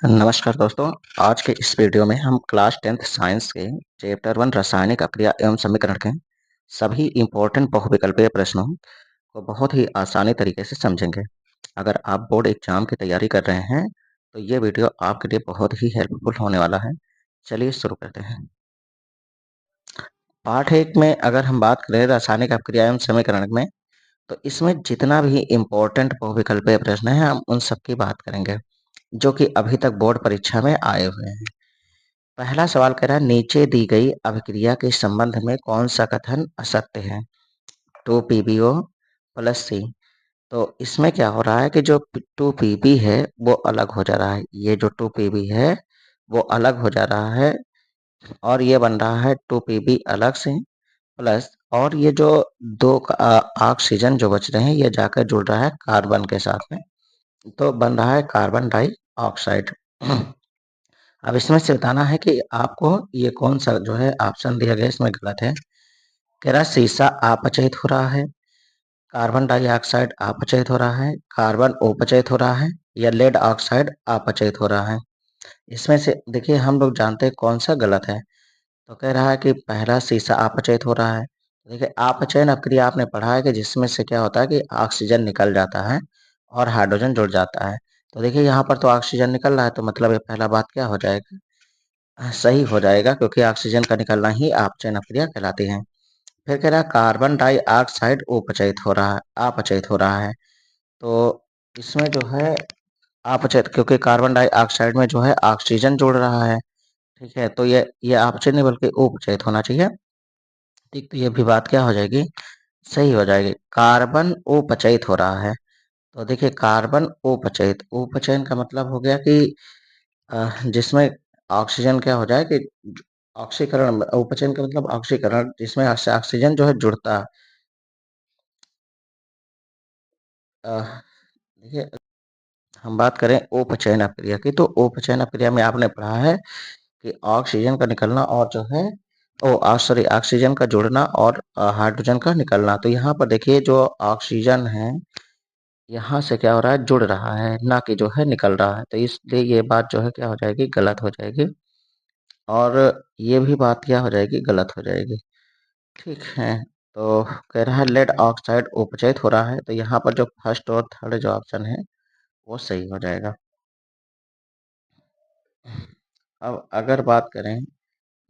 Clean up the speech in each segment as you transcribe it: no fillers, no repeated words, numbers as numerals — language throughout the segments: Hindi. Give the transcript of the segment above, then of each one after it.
नमस्कार दोस्तों, आज के इस वीडियो में हम क्लास 10th साइंस के चैप्टर 1 रासायनिक अभिक्रिया एवं समीकरण के सभी इम्पोर्टेंट बहुविकल्पीय प्रश्नों को बहुत ही आसानी तरीके से समझेंगे। अगर आप बोर्ड एग्जाम की तैयारी कर रहे हैं, तो ये वीडियो आपके लिए बहुत ही हेल्पफुल होने वाला है। चलिए शुरू करते हैं। पाठ 1 में अगर हम बात करें रासायनिक अभिक्रिया एवं समीकरण में, तो इसमें जितना भी इम्पोर्टेंट बहुविकल्पीय प्रश्न है, हम उन सब की बात करेंगे, जो कि अभी तक बोर्ड परीक्षा में आए हुए हैं। पहला सवाल कह रहा है, नीचे दी गई अभिक्रिया के संबंध में कौन सा कथन असत्य है? 2 PbO प्लस सी। तो इसमें क्या हो रहा है कि जो 2Pb है वो अलग हो जा रहा है, ये जो 2Pb है वो अलग हो जा रहा है और ये बन रहा है 2Pb अलग से प्लस, और ये जो दो ऑक्सीजन जो बच रहे हैं ये जाकर जुड़ रहा है कार्बन के साथ में, तो बन रहा है कार्बन डाइऑक्साइड। अब इसमें से बताना है कि आपको ये कौन सा जो है ऑप्शन दिया गया इसमें गलत है। कह रहा है शीशा अपचयित हो रहा है, कार्बन डाइऑक्साइड अपचयित हो रहा है, कार्बन उपचयित हो रहा है, या लेड ऑक्साइड अपचयित हो रहा है। इसमें से देखिए हम लोग जानते हैं कौन सा गलत है। तो कह रहा है कि पहला शीशा अपचयित हो रहा है। तो देखिए अपचयन अभिक्रिया आपने पढ़ा है कि जिसमें से क्या होता है कि ऑक्सीजन निकल जाता है और हाइड्रोजन जुड़ जाता है। तो देखिए यहाँ पर तो ऑक्सीजन निकल रहा है, तो मतलब ये पहला बात क्या हो जाएगा, सही हो जाएगा, क्योंकि ऑक्सीजन का निकलना ही अपचयन अभिक्रिया कहलाती है। फिर कह रहा है कार्बन डाइऑक्साइड अपचयित हो रहा है। तो इसमें जो है अपचयित, क्योंकि कार्बन डाइऑक्साइड में जो है ऑक्सीजन जुड़ रहा है, ठीक है, तो ये अपचयित नहीं बल्कि उपचयित होना चाहिए। ठीक, तो ये भी बात क्या हो जाएगी, सही हो जाएगी। कार्बन उपचयित हो रहा है। तो देखिए कार्बन उपचयित, उपचयन का मतलब हो गया कि जिसमें ऑक्सीजन क्या हो जाए कि ऑक्सीकरण, उपचयन का मतलब ऑक्सीकरण, जिसमें ऑक्सीजन जो है जुड़ता है। देखिए हम बात करें उपचयन अभिक्रिया की, तो उपचयन अभिक्रिया में आपने पढ़ा है कि ऑक्सीजन का निकलना और जो है सॉरी ऑक्सीजन का जुड़ना और हाइड्रोजन का निकलना। तो यहाँ पर देखिए जो ऑक्सीजन है यहाँ से क्या हो रहा है, जुड़ रहा है, ना कि जो है निकल रहा है। तो इसलिए ये बात जो है क्या हो जाएगी, गलत हो जाएगी, और ये भी बात क्या हो जाएगी, गलत हो जाएगी। ठीक है, तो कह रहा है लेड ऑक्साइड उपचयित हो रहा है, तो यहाँ पर जो फर्स्ट और थर्ड जो ऑप्शन है वो सही हो जाएगा। अब अगर बात करें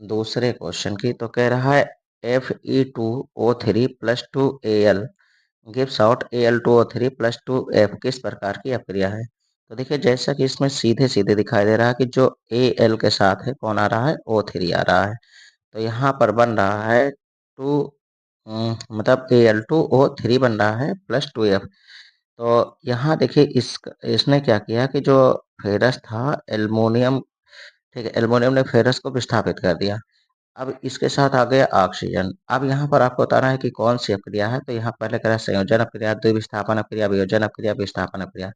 दूसरे क्वेश्चन की, तो कह रहा है Fe2O3 plus 2Al gives out Al2O3 plus 2F किस प्रकार की अभिक्रिया है? तो देखिए जैसा कि इसमें सीधे सीधे दिखाई दे रहा है कि जो Al के साथ है कौन आ रहा है, O3 आ रहा है। तो यहाँ पर बन रहा है टू, मतलब Al2O3 बन रहा है प्लस 2F। तो यहाँ देखिए इसने क्या किया कि जो फेरस था एल्युमिनियम, ठीक है, एल्युमिनियम ने फेरस को विस्थापित कर दिया। अब इसके साथ आ गया ऑक्सीजन। अब यहाँ पर आपको बताना है कि कौन सी अभिक्रिया है। तो यहाँ पहले करा संयोजन अभिक्रिया, द्विविस्थापन अभिक्रिया, वियोजन अभिक्रिया, विस्थापन अभिक्रिया।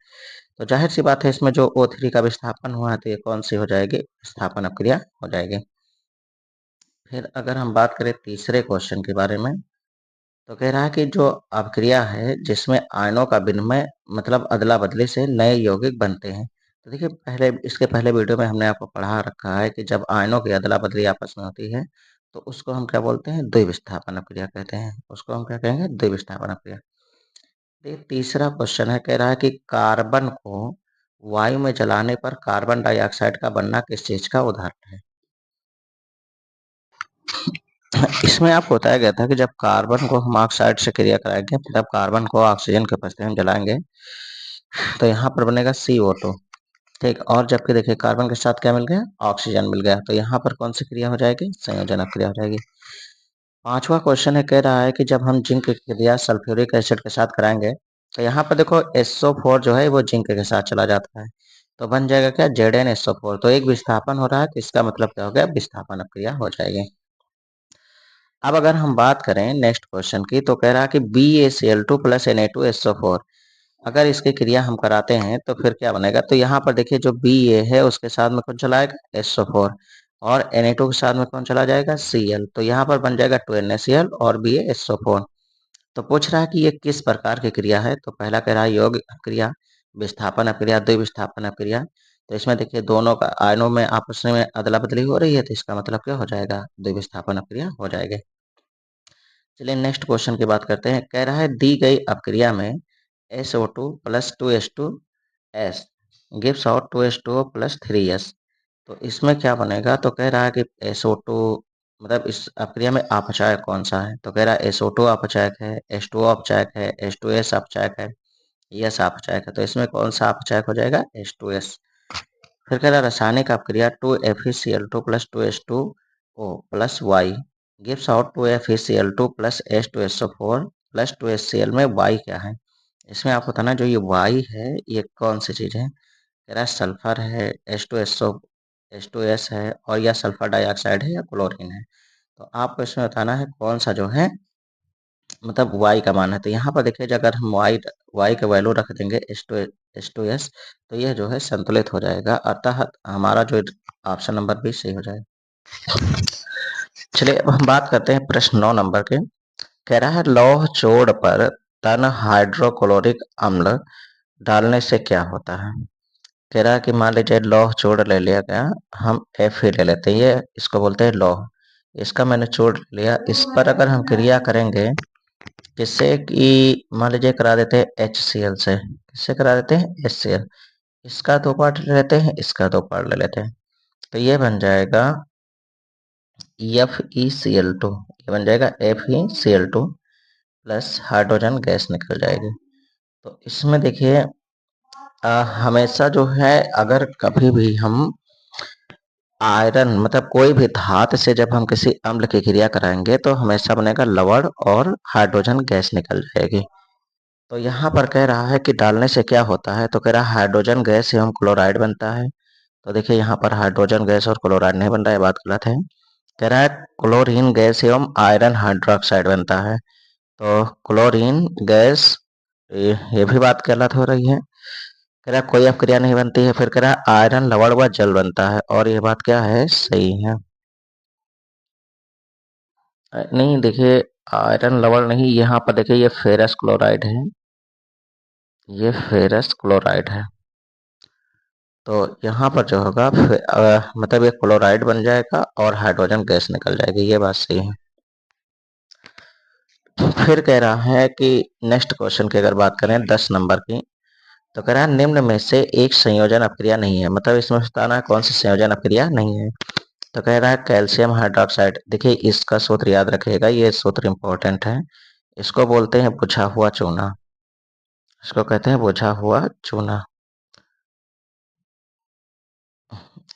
तो जाहिर सी बात है इसमें जो O3 का विस्थापन हुआ है तो ये कौन सी हो जाएगी, विस्थापन अभिक्रिया हो जाएगी। फिर अगर हम बात करें तीसरे क्वेश्चन के बारे में, तो कह रहा है कि जो अभिक्रिया है जिसमें आयनों का विनिमय मतलब अदला बदली से नए यौगिक बनते हैं। तो देखिए पहले, इसके पहले वीडियो में हमने आपको पढ़ा रखा है कि जब आयनों की अदला बदली आपस में होती है तो उसको हम क्या बोलते हैं, द्विविस्थापन अभिक्रिया कहते हैं। उसको हम क्या कहेंगे, द्विविस्थापन अभिक्रिया। देखिए तीसरा क्वेश्चन है, कह रहा है कि कार्बन को वायु में जलाने पर कार्बन डाइऑक्साइड का बनना किस चीज का उदाहरण है? इसमें आपको बताया गया था कि जब कार्बन को हम ऑक्साइड से क्रिया कराएंगे, जब कार्बन को ऑक्सीजन के उपस्थिति में जलाएंगे, तो यहाँ पर बनेगा CO2। ठीक, और जबकि देखिए कार्बन के साथ क्या मिल गया, ऑक्सीजन मिल गया, तो यहाँ पर कौन सी क्रिया हो जाएगी, संयोजन क्रिया हो जाएगी। पांचवा क्वेश्चन है, कह रहा है कि जब हम जिंक की क्रिया सल्फ्यूरिक एसिड के साथ कराएंगे, तो यहाँ पर देखो SO4 जो है वो जिंक के साथ चला जाता है, तो बन जाएगा क्या, ZnSO4। तो एक विस्थापन हो रहा है, तो इसका मतलब क्या हो गया, विस्थापन क्रिया हो जाएगी। अब अगर हम बात करें नेक्स्ट क्वेश्चन की, तो कह रहा है कि BaCl2 प्लस Na2SO4, अगर इसकी क्रिया हम कराते हैं तो फिर क्या बनेगा। तो यहाँ पर देखिए जो Ba है उसके साथ में कौन चला आएगा, SO4, और Na2 के साथ में कौन चला जाएगा, Cl। तो यहाँ पर बन जाएगा 2NaCl और BaSO4। तो पूछ रहा है कि ये किस प्रकार की क्रिया है। तो पहला कह रहा है यौगिक क्रिया, विस्थापन अपक्रिया, द्विविस्थापन अपक्रिया। तो इसमें देखिए दोनों का आयनों में आपस में अदला बदली हो रही है, तो इसका मतलब क्या हो जाएगा, द्विविस्थापन अपक्रिया हो जाएगी। चलिए नेक्स्ट क्वेश्चन की बात करते हैं। कह रहा है दी गई अपक्रिया में SO2 plus 2H2S gives out 2H2O plus 3S। तो इसमें क्या बनेगा, तो कह रहा है कि SO2 मतलब इस अपक्रिया में अपचायक कौन सा है, तो कह रहा है SO2 अपचायक है, H2O अपचायक है, H2S अपचायक है, यस अपचायक है। तो इसमें कौन सा अपचायक हो जाएगा, H2S। फिर कह रहा है रासायनिक अपक्रिया 2FeCl2 plus 2H2O plus Y gives out 2FeCl2 plus H2SO4 plus 2HCl में Y क्या है। इसमें आपको बताना जो ये Y है ये कौन सी चीज़ है। कह रहा है सल्फर है, H2S है, और या सल्फर डाइऑक्साइड है या क्लोरीन है। तो आपको इसमें बताना है कौन सा जो है मतलब y का मान है। तो यहाँ पर देखिए अगर हम y का वैल्यू रख देंगे H2S तो यह जो है संतुलित हो जाएगा, अतः हमारा जो ऑप्शन नंबर बी सही हो जाएगा। चलिए अब हम बात करते हैं प्रश्न 9 नंबर के। कह रहा है लौह जोड़ पर तन हाइड्रोक्लोरिक अम्ल डालने से क्या होता है। कह रहा है कि मान लीजिए लौह जोड़ ले लिया गया, हम F ही ले लेते हैं, ये इसको बोलते हैं लौह। इसका मैंने जोड़ लिया, इस पर अगर हम क्रिया करेंगे जिससे कि मान लीजिए करा देते हैं HCl से, किससे करा देते हैं HCl। इसका दो पार्ट ले लेते हैं, इसका दो पार्ट ले लेते हैं, तो ये बन जाएगा FeCl2, ये बन जाएगा FeCl2 प्लस हाइड्रोजन गैस निकल जाएगी। तो इसमें देखिए हमेशा जो है अगर कभी भी हम आयरन मतलब कोई भी धातु से जब हम किसी अम्ल की क्रिया कराएंगे तो हमेशा बनेगा लवण और हाइड्रोजन गैस निकल जाएगी। तो यहाँ पर कह रहा है कि डालने से क्या होता है, तो कह रहा है हाइड्रोजन गैस एवं क्लोराइड बनता है। तो देखिए यहाँ पर हाइड्रोजन गैस और क्लोराइड नहीं बन रहा है, बात गलत है। कह रहा है क्लोरीन गैस एवं आयरन हाइड्रोक्साइड बनता है। तो क्लोरीन गैस ये भी बात गलत हो रही है। कह रहा है कोई अपक्रिया नहीं बनती है। फिर कह रहा है आयरन लवण व जल बनता है, और ये बात क्या है, सही है। नहीं देखिए आयरन लवण नहीं, यहाँ पर देखिए ये फेरस क्लोराइड है, ये फेरस क्लोराइड है। तो यहाँ पर जो होगा मतलब ये क्लोराइड बन जाएगा और हाइड्रोजन गैस निकल जाएगी, ये बात सही है। फिर कह रहा है कि नेक्स्ट क्वेश्चन की अगर बात करें 10 नंबर की, तो कह रहा है निम्न में से एक संयोजन अपक्रिया नहीं है, मतलब इसमें बताना है कौन सी संयोजन अपक्रिया नहीं है। तो कह रहा है कैल्शियम हाइड्रोक्साइड। देखिए इसका सूत्र याद रखिएगा, ये सूत्र इंपॉर्टेंट है। इसको बोलते हैं बुझा हुआ चूना, इसको कहते हैं बुझा हुआ चूना।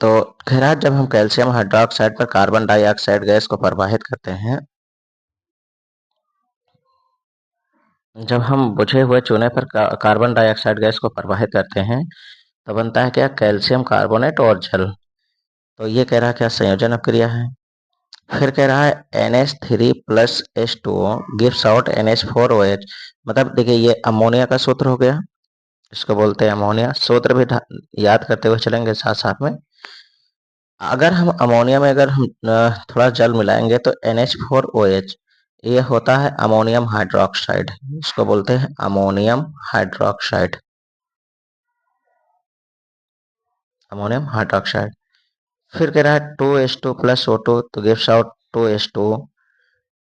तो कह रहा है जब हम कैल्शियम हाइड्रोक्साइड पर कार्बन डाइऑक्साइड गैस को प्रवाहित करते हैं, जब हम बुझे हुए चूने पर कार्बन डाइऑक्साइड गैस को प्रवाहित करते हैं तो बनता है क्या, कैल्शियम कार्बोनेट और जल। तो ये कह रहा है क्या, संयोजन अपक्रिया है। फिर कह रहा है NH3 plus H2O gives out NH4OH। मतलब देखिए ये अमोनिया का सूत्र हो गया, इसको बोलते हैं अमोनिया। सूत्र भी याद करते हुए चलेंगे साथ साथ में। अगर हम अमोनिया में अगर हम थोड़ा जल मिलाएंगे तो NH4OH, ये होता है अमोनियम हाइड्रोक्साइड, इसको बोलते हैं अमोनियम हाइड्रोक्साइड, अमोनियम हाइड्रोक्साइड। फिर कह रहा है 2H2 प्लस O2 तो गिव्स आउट 2H2।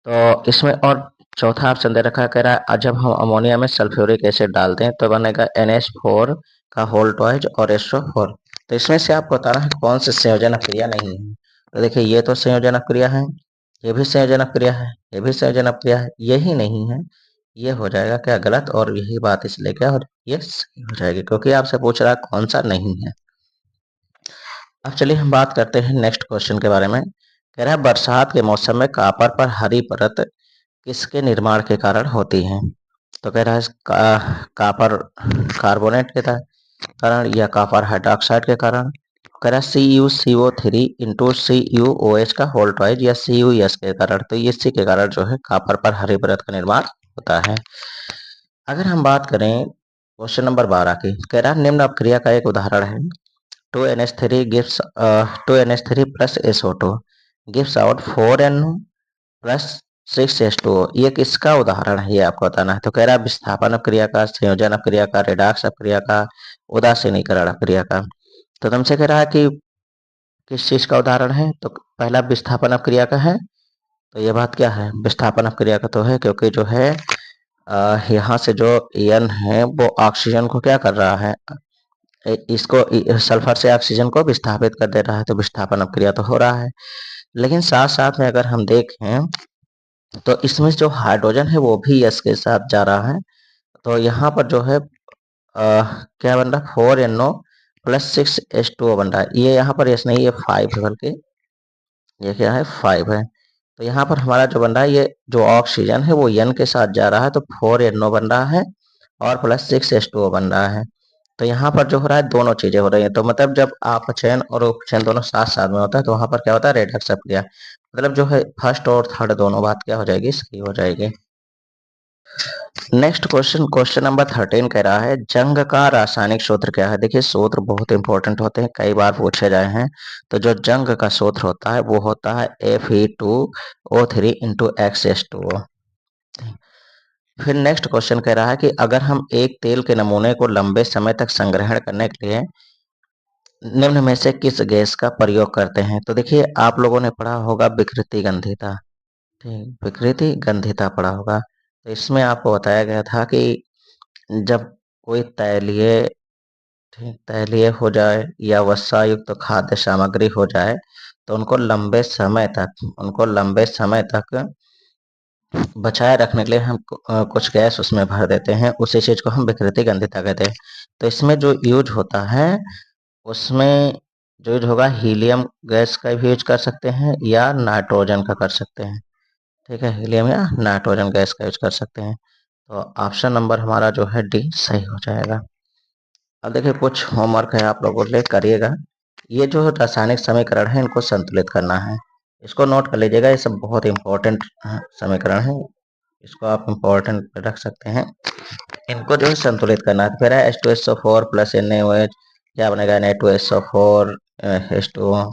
तो इसमें और चौथा ऑप्शन दे रखा है, कह रहा है जब हम अमोनिया में सल्फ्यूरिक एसिड डालते हैं तो बनेगा NH4 का होल टॉइज और SO4। तो इसमें से आपको बताना है कौन सी संयोजन क्रिया नहीं है। तो देखिए ये तो संयोजन क्रिया है, ये भी संयोजन क्रिया है, ये भी संयोजन क्रिया है, यही नहीं है। ये हो जाएगा क्या, गलत, और यही बात इसलिए क्या हो, ये सही हो जाएगी क्योंकि आपसे पूछ रहा है कौन सा नहीं है। अब चलिए हम बात करते हैं नेक्स्ट क्वेश्चन के बारे में। कह रहा है बरसात के मौसम में कॉपर पर हरी परत किसके निर्माण के कारण होती है। तो कह रहा है कॉपर कार्बोनेट के कारण या कॉपर हाइड्रोक्साइड के कारण। कह रहा है CuCO3 इंटू CuOH का होल टॉइज या CuS के कारण। तो इसी के कारण जो है कॉपर पर हरी परत का निर्माण होता है। अगर हम बात करें क्वेश्चन नंबर 12 की, कह रहा है निम्न अपक्रिया का एक उदाहरण है 2NH3 gives 2NH3 plus SO2 gives out 4NO plus 6H2O, ये किसका उदाहरण है ये आपको बताना है। तो कह रहा है विस्थापन अपक्रिया का, संयोजन अपक्रिया का, रेडॉक्स अपक्रिया का, उदासीनीकरण अपक्रिया का। तो तुमसे कह रहा है कि किस चीज का उदाहरण है, तो पहला विस्थापन अपक्रिया का है। तो ये बात क्या है, विस्थापन अपक्रिया का तो है, क्योंकि जो है यहाँ से जो N है वो ऑक्सीजन को क्या कर रहा है, इसको सल्फर से ऑक्सीजन को विस्थापित कर दे रहा है, तो विस्थापन अपक्रिया तो हो रहा है। लेकिन साथ साथ में अगर हम देखें तो इसमें जो हाइड्रोजन है वो भी S के साथ जा रहा है। तो यहाँ पर जो है क्या बन रहा है, 4NO प्लस 6H2O बन रहा है। ये यहाँ पर S नहीं, ये 5 है, बल्कि ये क्या है, 5 है। तो यहाँ पर हमारा जो बन रहा है, ये जो ऑक्सीजन है वो N के साथ जा रहा है, तो 4NO बन रहा है और प्लस 6H2O बन रहा है। तो यहाँ पर जो हो रहा है दोनों चीजें हो रही है। तो मतलब जब अपचयन और उपचयन दोनों साथ साथ में होता है तो वहां पर क्या होता है, रेडक्स अपक्रिया। मतलब जो है फर्स्ट और थर्ड दोनों बात क्या हो जाएगी, सही हो जाएगी। नेक्स्ट क्वेश्चन, क्वेश्चन नंबर 13 कह रहा है जंग का रासायनिक सूत्र क्या है। देखिए सूत्र बहुत इंपॉर्टेंट होते हैं, कई बार पूछे जाए हैं। तो जो जंग का सूत्र होता है वो होता है Fe2O3 इंटू XH2O। फिर नेक्स्ट क्वेश्चन कह रहा है कि अगर हम एक तेल के नमूने को लंबे समय तक संग्रहण करने के लिए निम्न में से किस गैस का प्रयोग करते हैं। तो देखिए आप लोगों ने पढ़ा होगा विकृति गंधिता, ठीक, विकृति गंधिता पढ़ा होगा। तो इसमें आपको बताया गया था कि जब कोई तैलीय, ठीक, तैलीय हो जाए या वसा युक्त खाद्य सामग्री हो जाए तो उनको लंबे समय तक बचाए रखने के लिए हम कुछ गैस उसमें भर देते हैं, उसी चीज को हम विकृति गंधिता कहते हैं। तो इसमें जो यूज होता है उसमें जो यूज होगा हीलियम गैस का भी यूज कर सकते हैं या नाइट्रोजन का कर सकते हैं। ठीक है, हीलियम या नाइट्रोजन गैस का यूज कर सकते हैं। तो ऑप्शन नंबर हमारा जो है डी सही हो जाएगा। अब देखिए कुछ होमवर्क है आप लोगों के लिए, करिएगा। ये जो रासायनिक समीकरण है इनको संतुलित करना है, इसको नोट कर लीजिएगा, ये सब बहुत इंपॉर्टेंट समीकरण है, इसको आप इंपॉर्टेंट रख सकते हैं। इनको जो है संतुलित करना है। फिर है H2SO4 प्लस NaOH, क्या बनेगा, Na2SO4 H2O,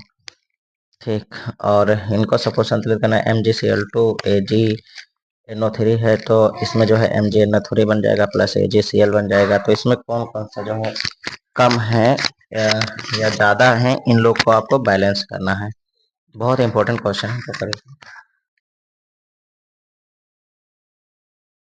ठीक। और इनको सबको संतुलित करना है, MgCl2 AgNO3 है, तो इसमें जो है MgNO3 बन जाएगा प्लस AgCl बन जाएगा। तो इसमें कौन कौन सा जो है कम है या ज़्यादा है, इन लोग को आपको बैलेंस करना है। बहुत इंपॉर्टेंट क्वेश्चन है, तो करिए।